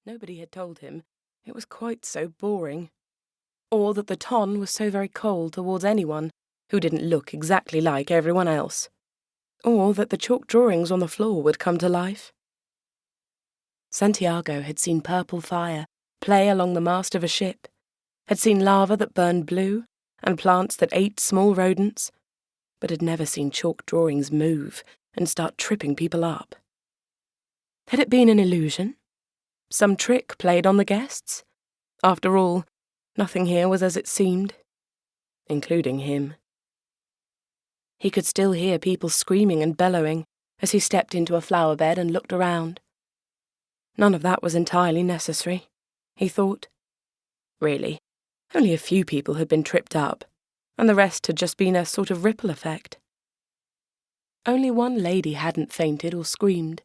Nobody had told him it was quite so boring, or that the ton was so very cold towards anyone who didn't look exactly like everyone else, or that the chalk drawings on the floor would come to life. Santiago had seen purple fire play along the mast of a ship, had seen lava that burned blue and plants that ate small rodents, but had never seen chalk drawings move and start tripping people up. Had it been an illusion? Some trick played on the guests? After all, nothing here was as it seemed, including him. He could still hear people screaming and bellowing as he stepped into a flower bed and looked around. None of that was entirely necessary, he thought. Really, only a few people had been tripped up, and the rest had just been a sort of ripple effect. Only one lady hadn't fainted or screamed,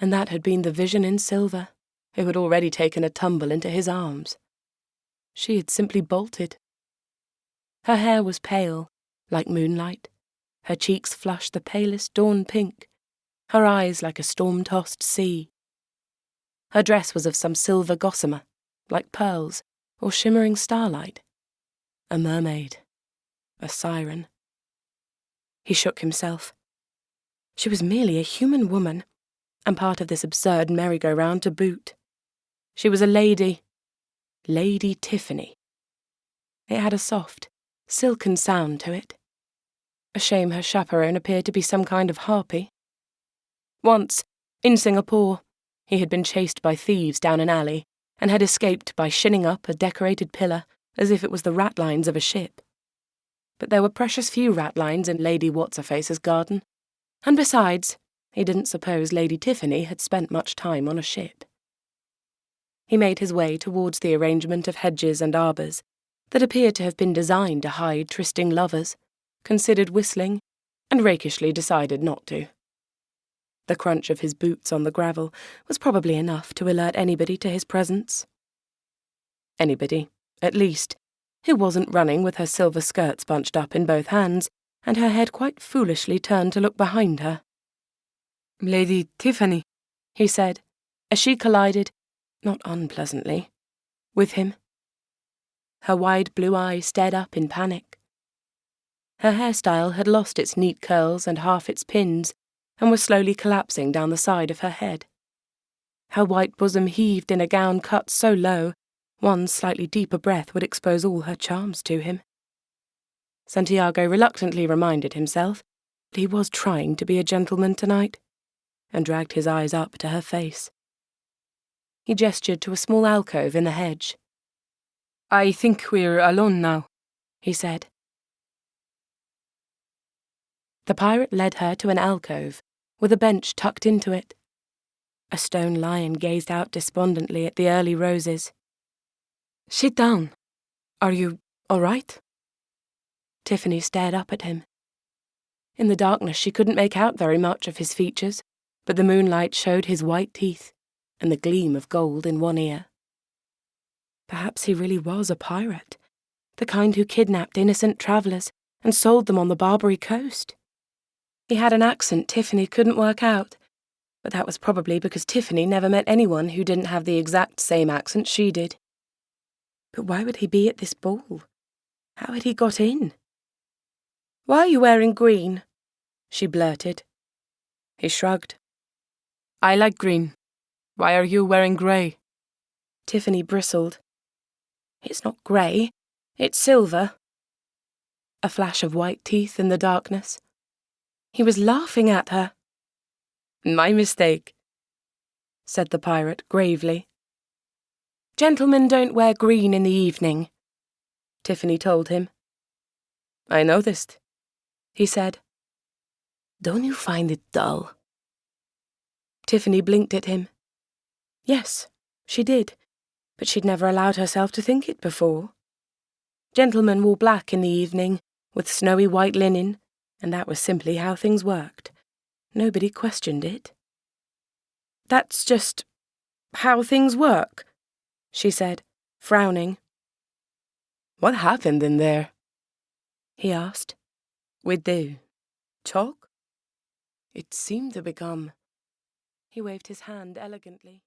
and that had been the vision in silver, who had already taken a tumble into his arms. She had simply bolted. Her hair was pale, like moonlight, her cheeks flushed the palest dawn pink, her eyes like a storm-tossed sea. Her dress was of some silver gossamer, like pearls or shimmering starlight. A mermaid. A siren. He shook himself. She was merely a human woman, and part of this absurd merry-go-round to boot. She was a lady. Lady Tiffany. It had a soft, silken sound to it. A shame her chaperone appeared to be some kind of harpy. Once, in Singapore, he had been chased by thieves down an alley and had escaped by shinning up a decorated pillar as if it was the ratlines of a ship. But there were precious few ratlines in Lady What's-her-face's garden, and besides, he didn't suppose Lady Tiffany had spent much time on a ship. He made his way towards the arrangement of hedges and arbours that appeared to have been designed to hide trysting lovers, considered whistling, and rakishly decided not to. The crunch of his boots on the gravel was probably enough to alert anybody to his presence. Anybody, at least, who wasn't running with her silver skirts bunched up in both hands and her head quite foolishly turned to look behind her. "Lady Tiffany," he said, as she collided, not unpleasantly, with him. Her wide blue eyes stared up in panic. Her hairstyle had lost its neat curls and half its pins, and was slowly collapsing down the side of her head. Her white bosom heaved in a gown cut so low, one slightly deeper breath would expose all her charms to him. Santiago reluctantly reminded himself that he was trying to be a gentleman tonight, and dragged his eyes up to her face. He gestured to a small alcove in the hedge. "I think we're alone now," he said. The pirate led her to an alcove, with a bench tucked into it. A stone lion gazed out despondently at the early roses. "Sit down. Are you all right?" Tiffany stared up at him. In the darkness she couldn't make out very much of his features, but the moonlight showed his white teeth, and the gleam of gold in one ear. Perhaps he really was a pirate, the kind who kidnapped innocent travellers and sold them on the Barbary coast. He had an accent Tiffany couldn't work out, but that was probably because Tiffany never met anyone who didn't have the exact same accent she did. But why would he be at this ball? How had he got in? "Why are you wearing green?" she blurted. He shrugged. "I like green. Why are you wearing grey?" Tiffany bristled. "It's not grey, it's silver." A flash of white teeth in the darkness. He was laughing at her. "My mistake," said the pirate gravely. "Gentlemen don't wear green in the evening," Tiffany told him. "I noticed," he said. "Don't you find it dull?" Tiffany blinked at him. Yes, she did, but she'd never allowed herself to think it before. Gentlemen wore black in the evening, with snowy white linen, and that was simply how things worked. Nobody questioned it. "That's just how things work," she said, frowning. "What happened in there?" he asked. "With the chalk?" It seemed to become... He waved his hand elegantly.